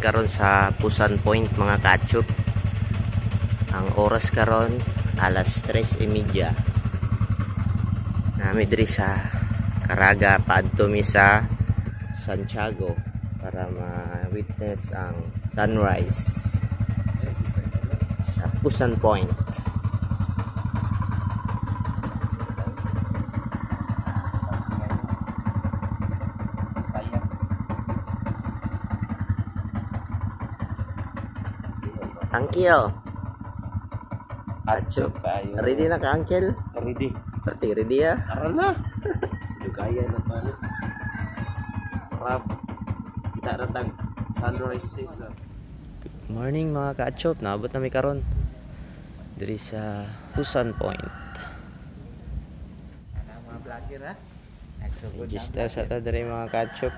karon sa Pusan Point mga kachup. Ang oras karon alas 3:30. Nami diri sa Caraga paadto mi sa Santiago para ma-witness ang sunrise sa Pusan Point. Uncle. Atchop kayo. Ready na ka, Uncle? Ready. Berarti ready ya? Tara na. Sudugaya na pala. Rap. Kita ratag sunrise sa. Good morning mga ka-achop. Naabot na mi karon diri sa Pusan Point. Mga vlogger ha. Register sa ta diri mga ka-achop.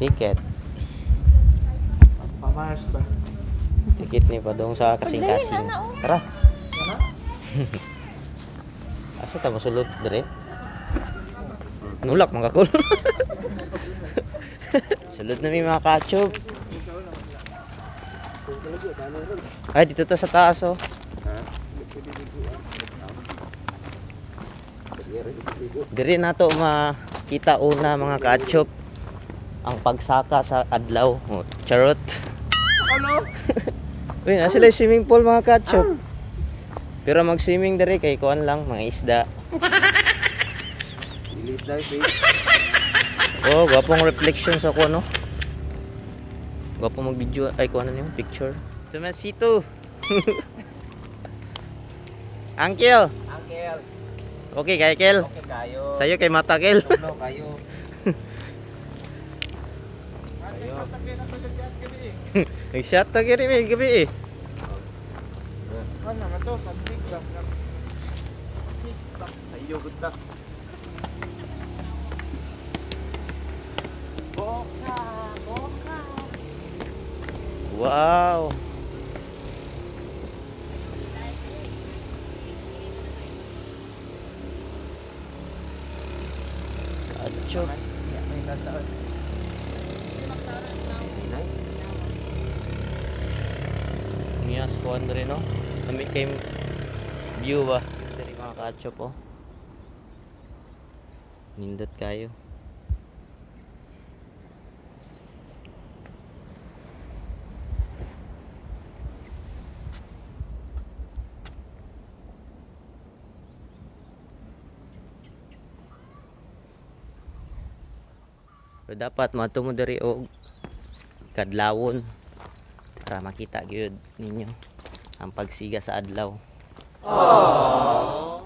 Tiket. Pamars ba? Tiket ni padong sa kasing-kasing. Tara. Asa ta masulod dire? Nulak mangkakul. Sulod na mi mga ka-achop. Ay dito to sa taas oh. Diri nato makita una mga ka-achop ang pagsaka sa adlaw. Oh, charot. Ano? Uy, nasa sila swimming pool mga ka-achop. Pero mag-swimming diri kay kuan lang mga isda. Release daw face. Oh, gwapong reflection sa kuan no. Gwapong mag-video ay kuan ano yung picture. Sumasito. Uncle. Uncle. Okay kay Kel. Okay kayo. Sayo kay mata Kel. No kayo. Nag-shot ta gini may gabi eh. Ano na to? Sabig lang. Sa iyo gud Boka. Wow. Achop. Nice. Nias kuan rin no. Kami kay view ba dari mga ka-achop oh. Nindot kayo. Pero dapat matumo diri og kadlawon para makita gyud ninyo ang pagsiga sa adlaw. Aww.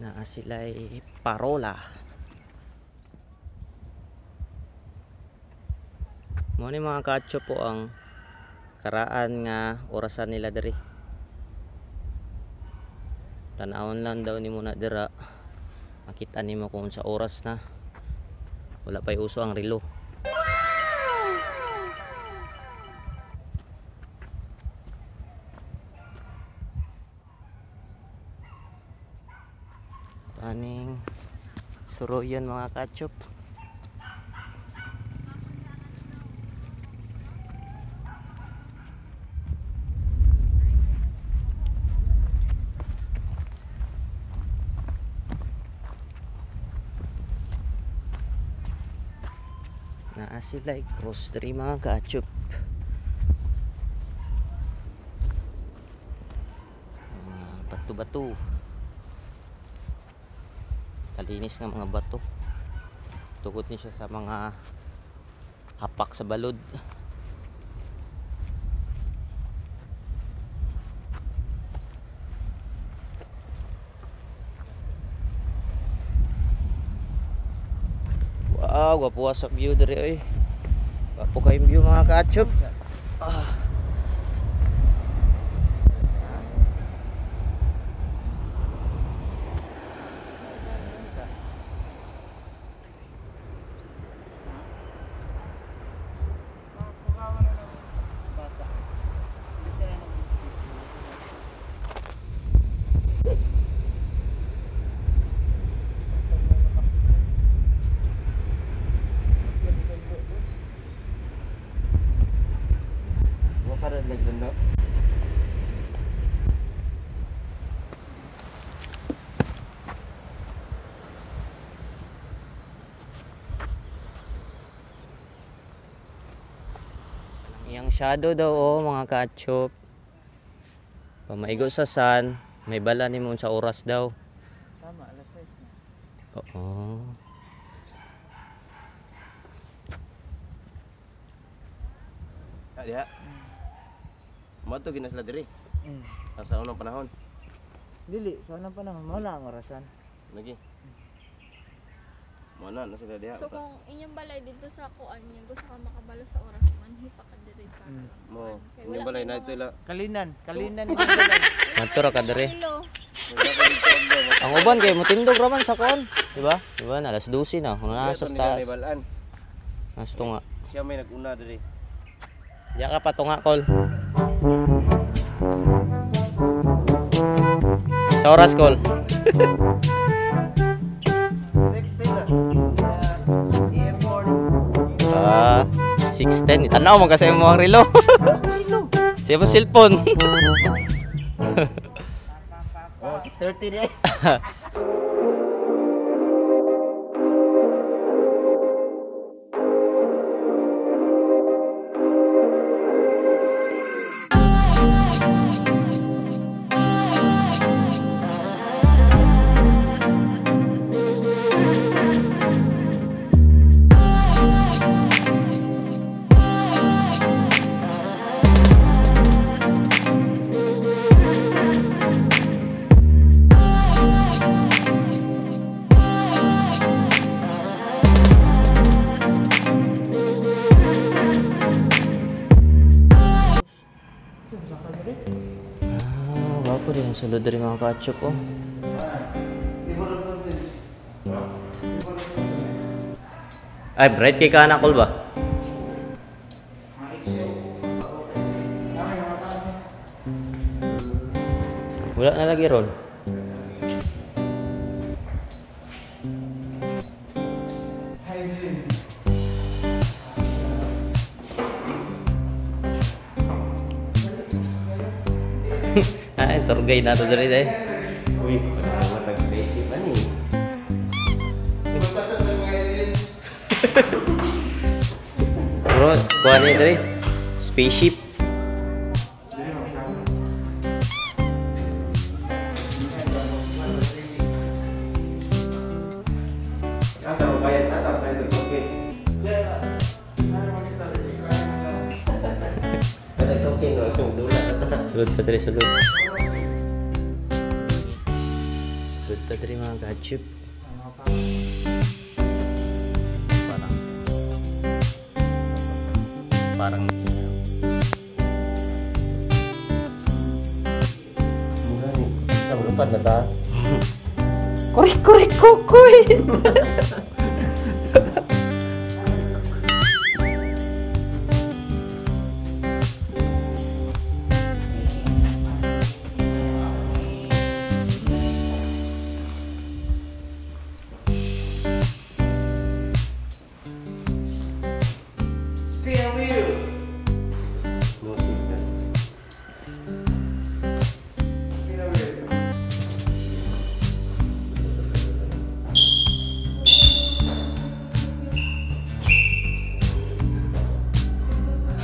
Na sila'y parola. Mo ni mga ka-achop po ang karaan nga orasan nila diri. Tanawon lang daw nimo na dira. Makita nimo kung sa oras na. Wala pa'y uso ang relo. Suroyan mga kachop. Naa sila cross diri mga kachop. Bato-bato. Kalinis nga mga bato. Tugot ni siya sa mga hapak sa balod. Wow, gwapo sa view diri oy. Gwapo kayong view mga kachop. Yang shadow daw oh mga kachop. Pamaigo sa sun, may bala ni mo sa oras daw. Tama, alas 6 na. Oo. Diha. Mato ginasla diri. Mm. Sa unang panahon. Dili, sa unang panahon, wala ang orasan. Lagi. Mana na sila diha. So kung inyong balay dito sa kuan niya, gusto ka makabalo sa oras manhi pa ka diri para Mm. Mo. Kaya Yung balay na ito ila. Kalinan yung balay. Maturo ka diri. Kilo. Ang uban kay motindog raman sa kuan, di ba? Di ba? Alas 12 na. Kung nasa taas. Nas tunga. Siya may nag-una diri. Diya ka pa tunga kol. Sa oras kol. 16 na. AM morning. 6:10. Tanaw mo kasi mo ang relo. Siya mo cellphone. Oh, 6:30 na. Bapo rin ang sulod rin mga kachop oh. Ay, bright kay ka anak kol ba? Wala na lagi ron. Ay, tour guide na to dali day. Uy, ano tag-spaceship ani? Bro, kuha niya dali. Spaceship. Ata bayad ata bayad okay. Kada token no dula. Sulod pa dali sulod. Sulod pa dali mga kachop. Parang Sa lupa na ta. korek kukoy.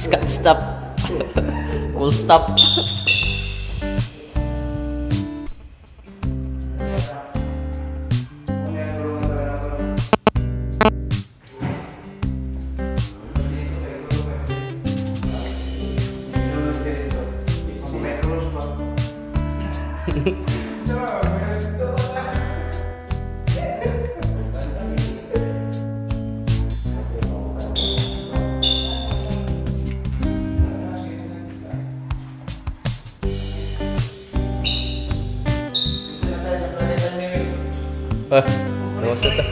Can't stop. Cool stop. Ah, no usah tak.